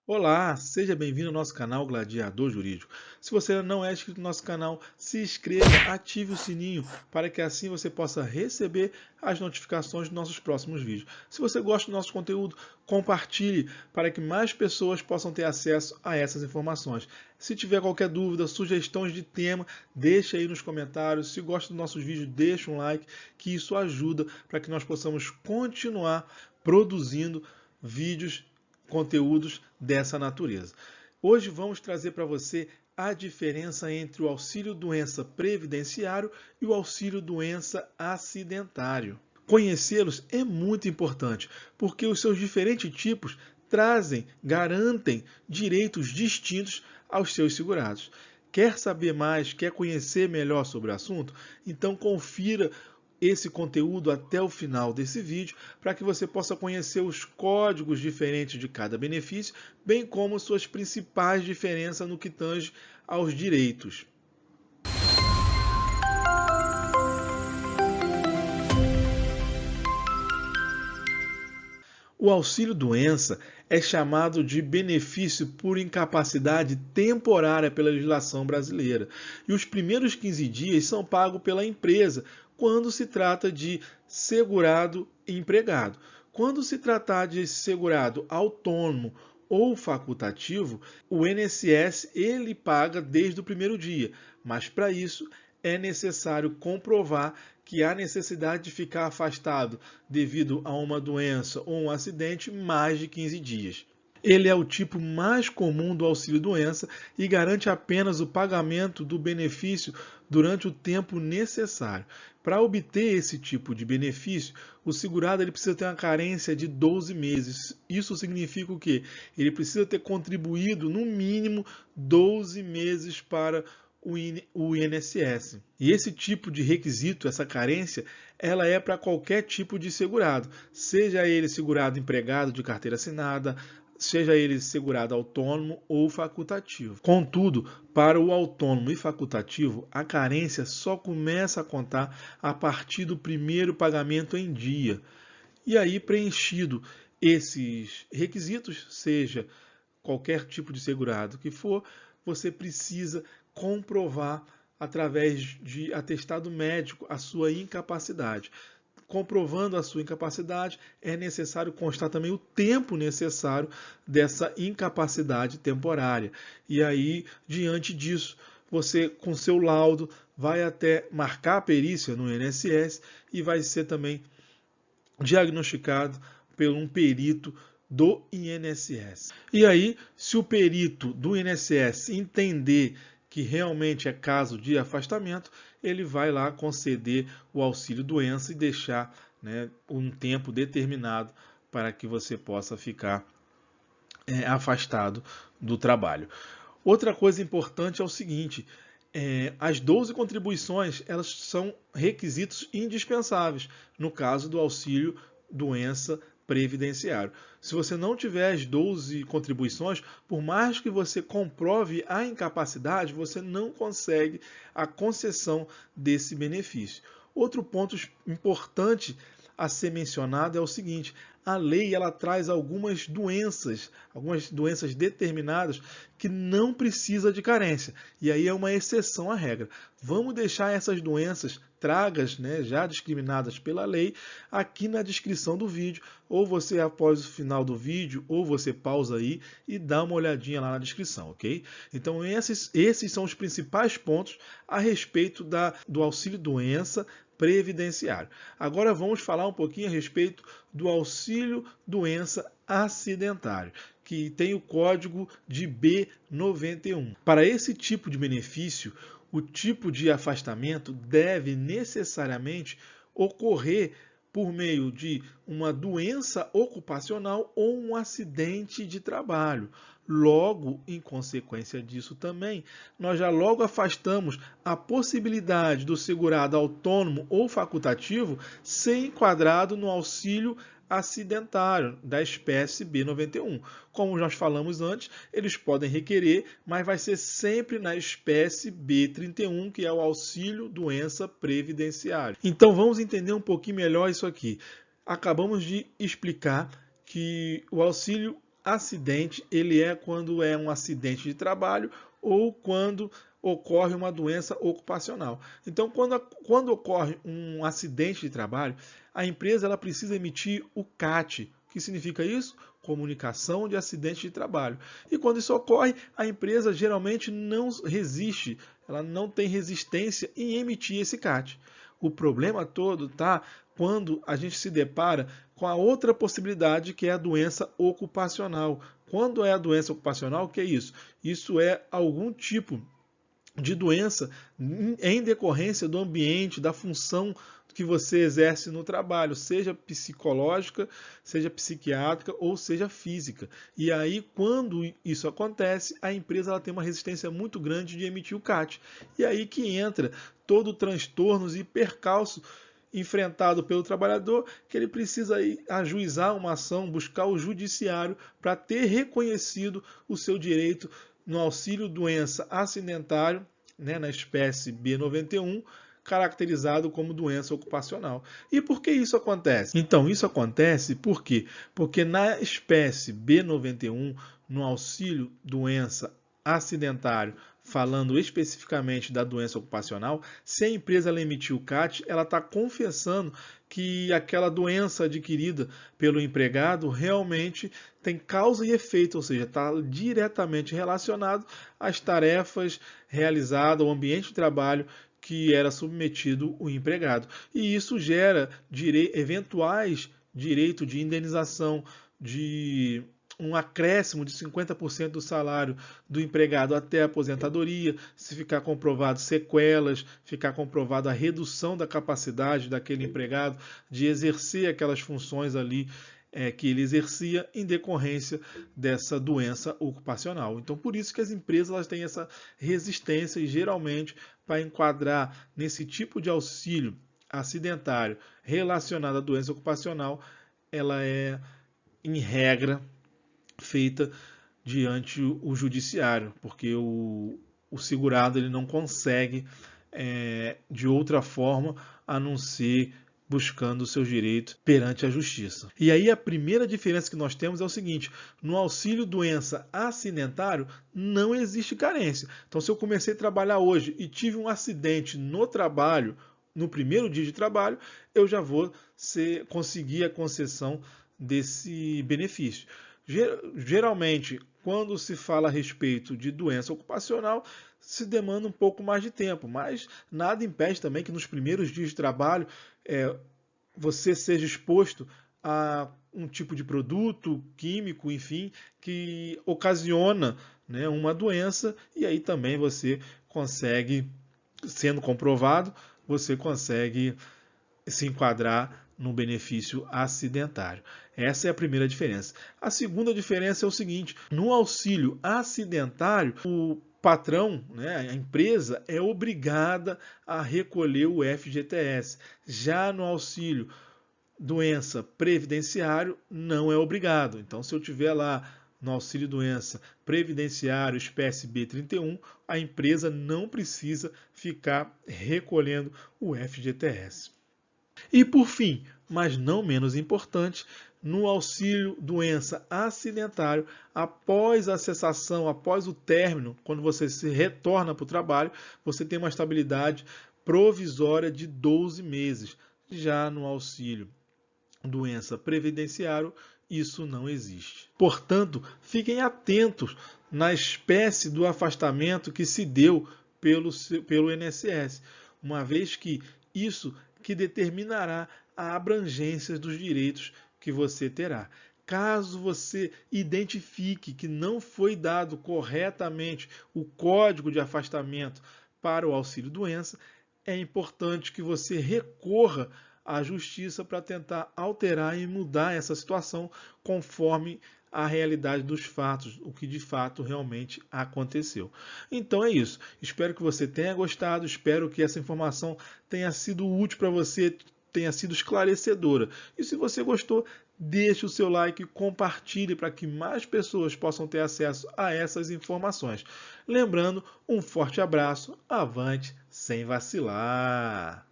Olá, seja bem-vindo ao nosso canal Gladiador Jurídico. Se você não é inscrito no nosso canal, se inscreva, ative o sininho para que assim você possa receber as notificações dos nossos próximos vídeos. Se você gosta do nosso conteúdo, compartilhe para que mais pessoas possam ter acesso a essas informações. Se tiver qualquer dúvida, sugestões de tema, deixe aí nos comentários. Se gosta dos nossos vídeos, deixe um like, que isso ajuda para que nós possamos continuar produzindo vídeos, conteúdos dessa natureza. Hoje vamos trazer para você a diferença entre o auxílio-doença previdenciário e o auxílio-doença acidentário. Conhecê-los é muito importante, porque os seus diferentes tipos garantem direitos distintos aos seus segurados. Quer saber mais, quer conhecer melhor sobre o assunto? Então confira esse conteúdo até o final desse vídeo para que você possa conhecer os códigos diferentes de cada benefício, bem como suas principais diferenças no que tange aos direitos. O auxílio-doença é chamado de benefício por incapacidade temporária pela legislação brasileira. E os primeiros 15 dias são pagos pela empresa quando se trata de segurado e empregado. Quando se tratar de segurado autônomo ou facultativo, o INSS ele paga desde o primeiro dia, mas para isso é necessário comprovar que há necessidade de ficar afastado devido a uma doença ou um acidente mais de 15 dias. Ele é o tipo mais comum do auxílio-doença e garante apenas o pagamento do benefício durante o tempo necessário. Para obter esse tipo de benefício, o segurado ele precisa ter uma carência de 12 meses. Isso significa o quê? Ele precisa ter contribuído no mínimo 12 meses para o INSS. E esse tipo de requisito, essa carência, ela é para qualquer tipo de segurado, seja ele segurado empregado de carteira assinada, seja ele segurado autônomo ou facultativo. Contudo, para o autônomo e facultativo, a carência só começa a contar a partir do primeiro pagamento em dia. E aí, preenchido esses requisitos, seja qualquer tipo de segurado que for, você precisa comprovar através de atestado médico a sua incapacidade. Comprovando a sua incapacidade, é necessário constar também o tempo necessário dessa incapacidade temporária. E aí, diante disso, você, com seu laudo, vai até marcar a perícia no INSS e vai ser também diagnosticado por um perito do INSS. E aí, se o perito do INSS entender que realmente é caso de afastamento, ele vai lá conceder o auxílio-doença e deixar, né, um tempo determinado para que você possa ficar afastado do trabalho. Outra coisa importante é o seguinte: as 12 contribuições elas são requisitos indispensáveis no caso do auxílio doença previdenciário. Se você não tiver as 12 contribuições, por mais que você comprove a incapacidade, você não consegue a concessão desse benefício. Outro ponto importante a ser mencionado é o seguinte: a lei ela traz algumas doenças determinadas que não precisa de carência. E aí é uma exceção à regra. Vamos deixar essas doenças tragas, né, já discriminadas pela lei, aqui na descrição do vídeo. Ou você, após o final do vídeo, ou você pausa aí e dá uma olhadinha lá na descrição, ok? Então esses são os principais pontos a respeito do auxílio-doença previdenciário. Agora vamos falar um pouquinho a respeito do auxílio-doença acidentário, que tem o código de B91. Para esse tipo de benefício, o tipo de afastamento deve necessariamente ocorrer por meio de uma doença ocupacional ou um acidente de trabalho. Logo, em consequência disso também, nós já logo afastamos a possibilidade do segurado autônomo ou facultativo ser enquadrado no auxílio acidentário da espécie B91. Como nós falamos antes, eles podem requerer, mas vai ser sempre na espécie B31, que é o auxílio doença previdenciário. Então vamos entender um pouquinho melhor isso aqui. Acabamos de explicar que o auxílio acidente, ele é quando é um acidente de trabalho ou quando ocorre uma doença ocupacional. Então, quando ocorre um acidente de trabalho, a empresa ela precisa emitir o CAT. O que significa isso? Comunicação de acidente de trabalho. E quando isso ocorre, a empresa geralmente não resiste, ela não tem resistência em emitir esse CAT. O problema todo está quando a gente se depara com a outra possibilidade, que é a doença ocupacional. Quando é a doença ocupacional, o que é isso? Isso é algum tipo de doença em decorrência do ambiente, da função que você exerce no trabalho, seja psicológica, seja psiquiátrica ou seja física. E aí, quando isso acontece, a empresa ela tem uma resistência muito grande de emitir o CAT. E aí que entra todo o transtornos e percalço enfrentado pelo trabalhador, que ele precisa ajuizar uma ação, buscar o judiciário para ter reconhecido o seu direito no auxílio doença acidentário, né, na espécie B91, caracterizado como doença ocupacional. E por que isso acontece? Então, isso acontece por quê? Porque na espécie B91, no auxílio doença acidentário, falando especificamente da doença ocupacional, se a empresa ela emitir o CAT, ela está confessando que aquela doença adquirida pelo empregado realmente tem causa e efeito, ou seja, está diretamente relacionado às tarefas realizadas, ao ambiente de trabalho que era submetido o empregado. E isso gera eventuais direitos de indenização, de um acréscimo de 50% do salário do empregado até a aposentadoria, se ficar comprovado sequelas, ficar comprovado a redução da capacidade daquele empregado de exercer aquelas funções ali que ele exercia em decorrência dessa doença ocupacional. Então, por isso que as empresas elas têm essa resistência e, geralmente, para enquadrar nesse tipo de auxílio acidentário relacionado à doença ocupacional, ela é, em regra, feita diante o judiciário, porque o segurado ele não consegue de outra forma a não ser buscando os seus direitos perante a justiça. E aí a primeira diferença que nós temos é o seguinte: no auxílio doença acidentário não existe carência. Então, se eu comecei a trabalhar hoje e tive um acidente no trabalho, no primeiro dia de trabalho, eu já vou conseguir a concessão desse benefício. Geralmente, quando se fala a respeito de doença ocupacional, se demanda um pouco mais de tempo, mas nada impede também que nos primeiros dias de trabalho você seja exposto a um tipo de produto químico, enfim, que ocasiona, né, uma doença, e aí também você consegue, sendo comprovado, você consegue se enquadrar no benefício acidentário. Essa é a primeira diferença. A segunda diferença é o seguinte: no auxílio acidentário, o patrão, né, a empresa, é obrigada a recolher o FGTS. Já no auxílio doença previdenciário, não é obrigado. Então, se eu tiver lá no auxílio doença previdenciário espécie B31, a empresa não precisa ficar recolhendo o FGTS. E por fim, mas não menos importante, no auxílio doença acidentário, após a cessação, após o término, quando você se retorna para o trabalho, você tem uma estabilidade provisória de 12 meses. Já no auxílio doença previdenciário, isso não existe. Portanto, fiquem atentos na espécie do afastamento que se deu pelo INSS, uma vez que isso que determinará a abrangência dos direitos que você terá. Caso você identifique que não foi dado corretamente o código de afastamento para o auxílio-doença, é importante que você recorra à justiça para tentar alterar e mudar essa situação conforme a realidade dos fatos, o que de fato realmente aconteceu. Então é isso. Espero que você tenha gostado, espero que essa informação tenha sido útil para você, tenha sido esclarecedora. E se você gostou, deixe o seu like e compartilhe para que mais pessoas possam ter acesso a essas informações. Lembrando, um forte abraço, avante sem vacilar!